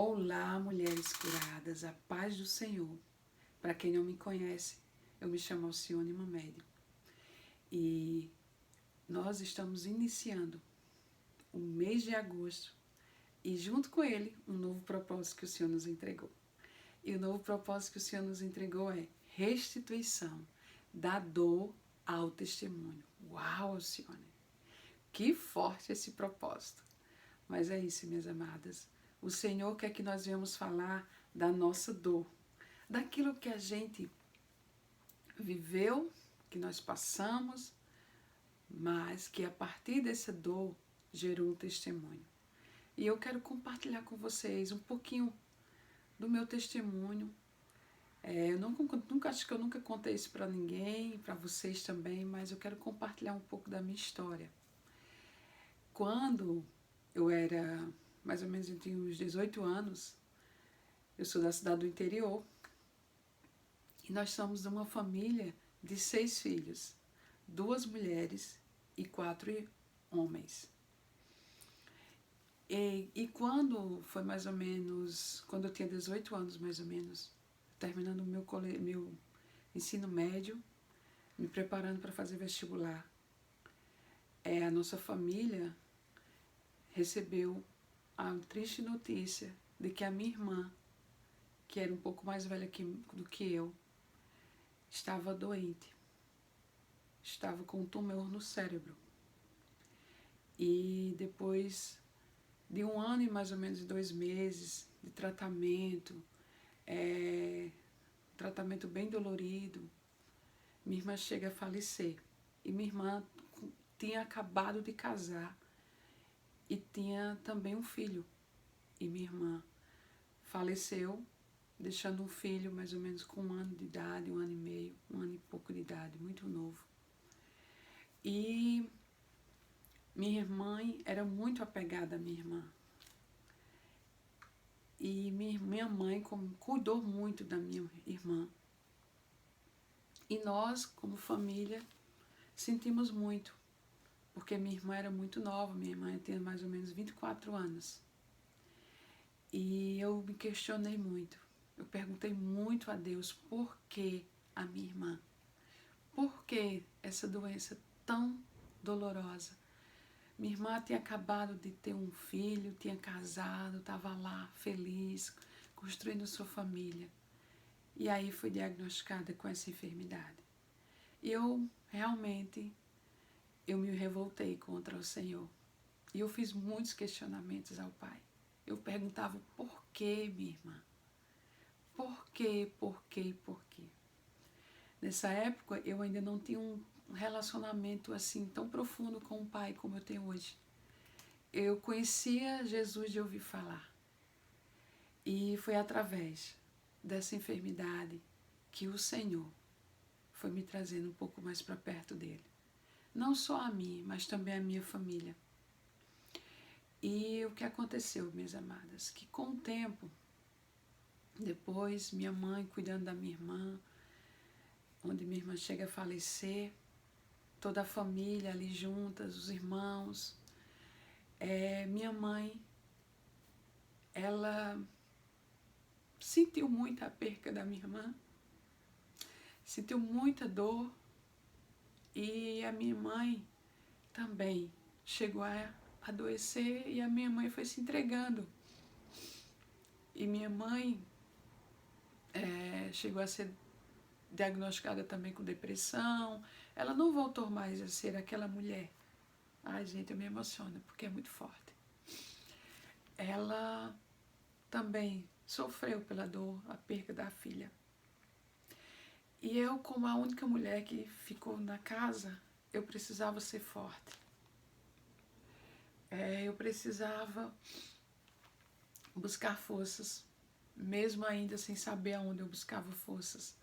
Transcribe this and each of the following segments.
Olá, mulheres curadas, a paz do Senhor. Para quem não me conhece, eu me chamo Alcione Mamédio e nós estamos iniciando o mês de agosto e junto com ele um novo propósito que o Senhor nos entregou. E o novo propósito que o Senhor nos entregou é restituição da dor ao testemunho. Uau, Alcione! Que forte esse propósito! Mas é isso, minhas amadas. O Senhor quer que nós venhamos falar da nossa dor, daquilo que a gente viveu, que nós passamos, mas que a partir dessa dor gerou um testemunho. E eu quero compartilhar com vocês um pouquinho do meu testemunho. Acho que eu nunca contei isso para ninguém, para vocês também, mas eu quero compartilhar um pouco da minha história. Quando eu era mais ou menos, eu tinha uns 18 anos, eu sou da cidade do interior, e nós somos de uma família de 6 filhos, 2 mulheres e 4 homens. E quando foi mais ou menos, quando eu tinha 18 anos mais ou menos, terminando o meu ensino médio, me preparando para fazer vestibular, a nossa família recebeu a triste notícia de que a minha irmã, que era um pouco mais velha do que eu, estava doente. Estava com um tumor no cérebro. E depois de 1 ano e mais ou menos 2 meses de tratamento, tratamento bem dolorido, minha irmã chega a falecer. E minha irmã tinha acabado de casar e tinha também um filho. E minha irmã faleceu, deixando um filho mais ou menos com 1 ano de idade, 1 ano e meio, 1 ano e pouco de idade, muito novo. E minha mãe era muito apegada à minha irmã. E minha mãe cuidou muito da minha irmã. E nós, como família, sentimos muito, porque minha irmã era muito nova, minha irmã tinha mais ou menos 24 anos. E eu me questionei muito. Eu perguntei muito a Deus por que a minha irmã? Por que essa doença tão dolorosa? Minha irmã tinha acabado de ter um filho, tinha casado, estava lá feliz, construindo sua família. E aí foi diagnosticada com essa enfermidade. E eu realmente, eu me revoltei contra o Senhor. E eu fiz muitos questionamentos ao Pai. Eu perguntava por que, minha irmã? Por quê, por quê, por quê? Nessa época, eu ainda não tinha um relacionamento assim tão profundo com o Pai como eu tenho hoje. Eu conhecia Jesus de ouvir falar. E foi através dessa enfermidade que o Senhor foi me trazendo um pouco mais para perto dele. Não só a mim, mas também a minha família. E o que aconteceu, minhas amadas? Que com o tempo, depois, minha mãe cuidando da minha irmã, onde minha irmã chega a falecer, toda a família ali juntas, os irmãos. Minha mãe, ela sentiu muito a perca da minha irmã, sentiu muita dor, e a minha mãe também chegou a adoecer e a minha mãe foi se entregando. E minha mãe chegou a ser diagnosticada também com depressão. Ela não voltou mais a ser aquela mulher. Ai, gente, eu me emociono porque é muito forte. Ela também sofreu pela dor, a perda da filha. E eu, como a única mulher que ficou na casa, eu precisava ser forte. Eu precisava buscar forças, mesmo ainda sem saber aonde eu buscava forças.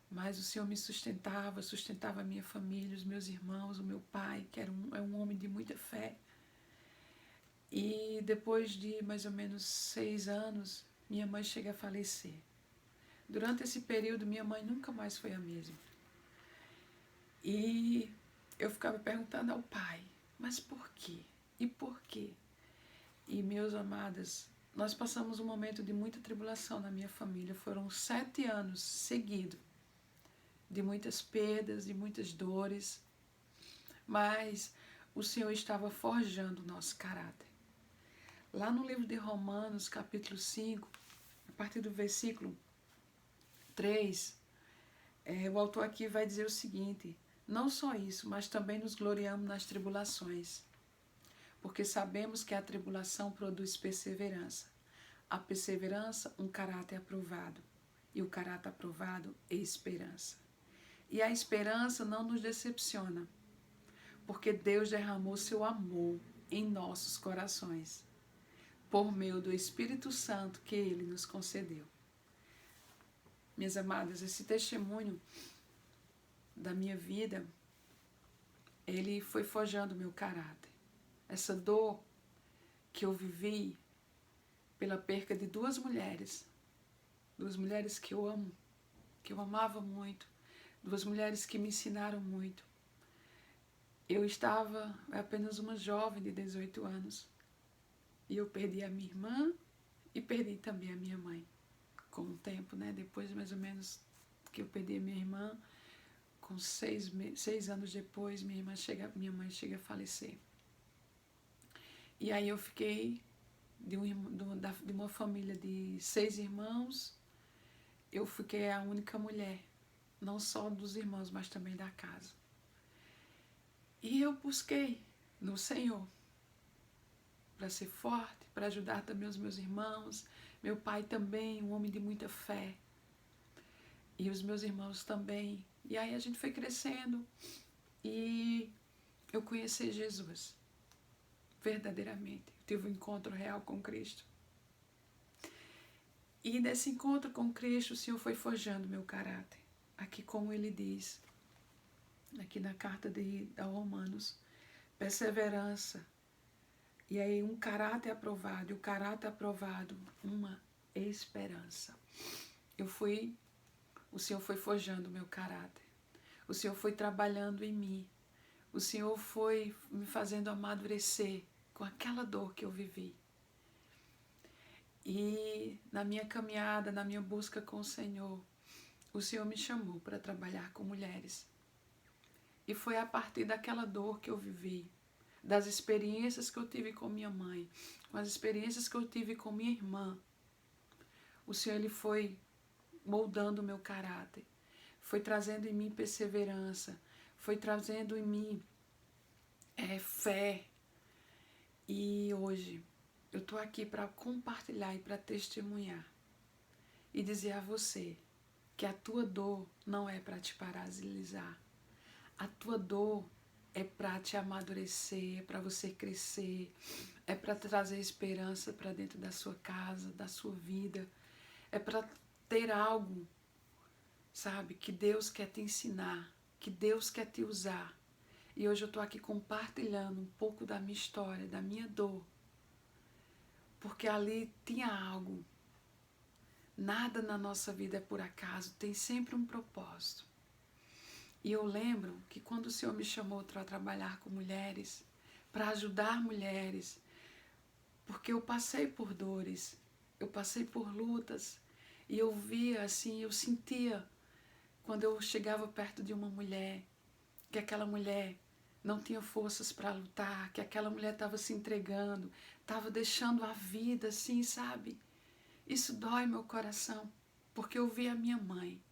Mas o Senhor me sustentava, sustentava a minha família, os meus irmãos, o meu pai, que é um homem de muita fé. E depois de mais ou menos 6 anos, minha mãe chega a falecer. Durante esse período, minha mãe nunca mais foi a mesma. E eu ficava perguntando ao Pai, mas por quê? E por quê? E, meus amadas, nós passamos um momento de muita tribulação na minha família. Foram 7 anos seguidos de muitas perdas, de muitas dores, mas o Senhor estava forjando o nosso caráter. Lá no livro de Romanos, capítulo 5, a partir do versículo 3, o autor aqui vai dizer o seguinte: não só isso, mas também nos gloriamos nas tribulações, porque sabemos que a tribulação produz perseverança. A perseverança, um caráter aprovado, e o caráter aprovado, esperança. E a esperança não nos decepciona, porque Deus derramou seu amor em nossos corações, por meio do Espírito Santo que Ele nos concedeu. Minhas amadas, esse testemunho da minha vida, ele foi forjando o meu caráter. Essa dor que eu vivi pela perca de 2 mulheres que eu amo, que eu amava muito, 2 mulheres que me ensinaram muito. Eu estava apenas uma jovem de 18 anos e eu perdi a minha irmã e perdi também a minha mãe. Com o tempo, né? Depois mais ou menos que eu perdi a minha irmã, com 6 anos depois, minha mãe chega a falecer. E aí eu fiquei de uma família de 6 irmãos, eu fiquei a única mulher, não só dos irmãos, mas também da casa. E eu busquei no Senhor para ser forte, para ajudar também os meus irmãos. Meu pai também, um homem de muita fé. E os meus irmãos também. E aí a gente foi crescendo e eu conheci Jesus, verdadeiramente. Eu tive um encontro real com Cristo. E nesse encontro com Cristo, o Senhor foi forjando meu caráter. Aqui como ele diz, aqui na carta a Romanos, perseverança. E aí um caráter aprovado, e o caráter aprovado, uma esperança. O Senhor foi forjando o meu caráter. O Senhor foi trabalhando em mim. O Senhor foi me fazendo amadurecer com aquela dor que eu vivi. E na minha caminhada, na minha busca com o Senhor me chamou para trabalhar com mulheres. E foi a partir daquela dor que eu vivi, das experiências que eu tive com minha mãe, com as experiências que eu tive com minha irmã, o Senhor ele foi moldando o meu caráter, foi trazendo em mim perseverança, foi trazendo em mim fé. E hoje eu estou aqui para compartilhar e para testemunhar e dizer a você que a tua dor não é para te paralisar. A tua dor é para te amadurecer, é para você crescer, é para trazer esperança para dentro da sua casa, da sua vida. É para ter algo, sabe, que Deus quer te ensinar, que Deus quer te usar. E hoje eu estou aqui compartilhando um pouco da minha história, da minha dor. Porque ali tinha algo. Nada na nossa vida é por acaso, tem sempre um propósito. E eu lembro que quando o Senhor me chamou para trabalhar com mulheres, para ajudar mulheres, porque eu passei por dores, eu passei por lutas, e eu via assim, eu sentia, quando eu chegava perto de uma mulher, que aquela mulher não tinha forças para lutar, que aquela mulher estava se entregando, estava deixando a vida assim, sabe? Isso dói meu coração, porque eu vi a minha mãe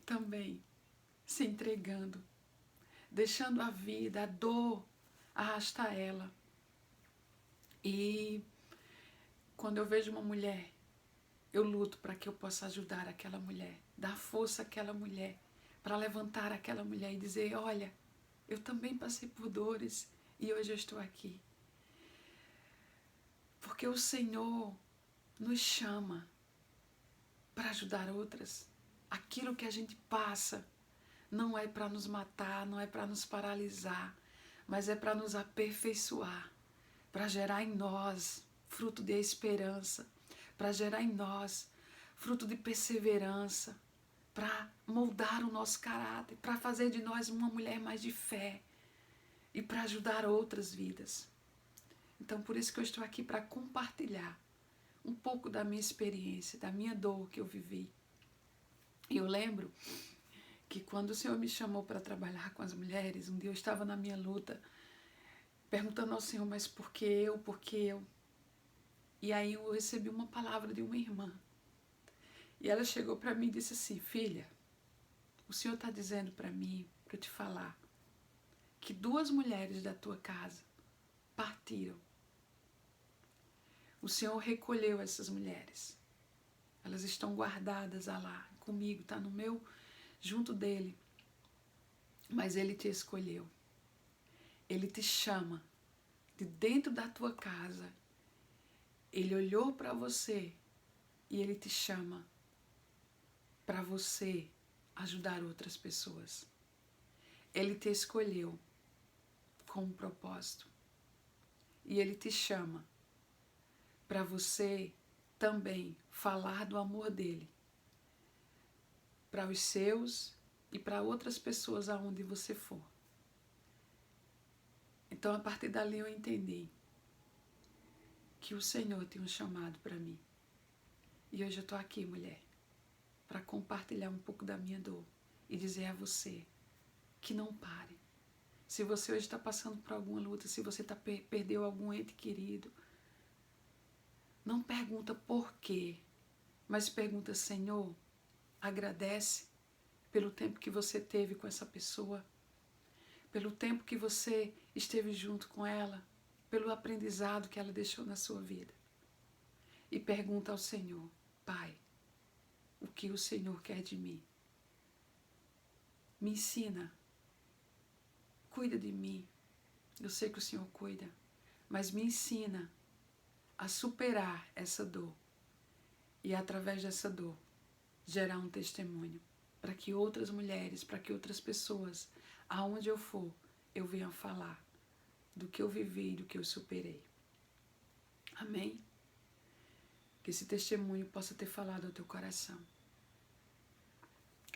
também se entregando, deixando a vida, a dor arrastar ela. E quando eu vejo uma mulher, eu luto para que eu possa ajudar aquela mulher, dar força àquela mulher, para levantar aquela mulher e dizer, olha, eu também passei por dores e hoje eu estou aqui. Porque o Senhor nos chama para ajudar outras. Aquilo que a gente passa não é para nos matar, não é para nos paralisar, mas é para nos aperfeiçoar, para gerar em nós fruto de esperança, para gerar em nós fruto de perseverança, para moldar o nosso caráter, para fazer de nós uma mulher mais de fé e para ajudar outras vidas. Então, por isso que eu estou aqui para compartilhar um pouco da minha experiência, da minha dor que eu vivi. E eu lembro que quando o Senhor me chamou para trabalhar com as mulheres, um dia eu estava na minha luta, perguntando ao Senhor, mas por que eu, por que eu? E aí eu recebi uma palavra de uma irmã. E ela chegou para mim e disse assim, filha, o Senhor está dizendo para mim, para te falar, que 2 mulheres da tua casa partiram. O Senhor recolheu essas mulheres. Elas estão guardadas lá comigo, está no meu, junto dele. Mas Ele te escolheu. Ele te chama de dentro da tua casa. Ele olhou para você e Ele te chama para você ajudar outras pessoas. Ele te escolheu com um propósito. E Ele te chama para você também falar do amor dele para os seus e para outras pessoas aonde você for. Então, a partir dali eu entendi que o Senhor tem um chamado para mim. E hoje eu estou aqui, mulher, para compartilhar um pouco da minha dor e dizer a você que não pare. Se você hoje está passando por alguma luta, se você perdeu algum ente querido, não pergunta por quê, mas pergunta, Senhor, agradece pelo tempo que você teve com essa pessoa, pelo tempo que você esteve junto com ela, pelo aprendizado que ela deixou na sua vida. E pergunta ao Senhor, Pai, o que o Senhor quer de mim? Me ensina, cuida de mim. Eu sei que o Senhor cuida, mas me ensina a superar essa dor e através dessa dor gerar um testemunho para que outras mulheres, para que outras pessoas, aonde eu for, eu venha falar do que eu vivi e do que eu superei. Amém? Que esse testemunho possa ter falado ao teu coração.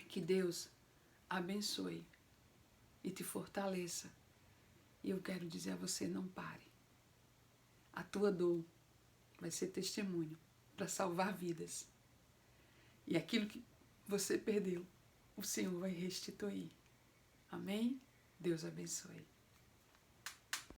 Que Deus abençoe e te fortaleça. E eu quero dizer a você, não pare. A tua dor vai ser testemunho para salvar vidas. E aquilo que você perdeu, o Senhor vai restituir. Amém? Deus abençoe.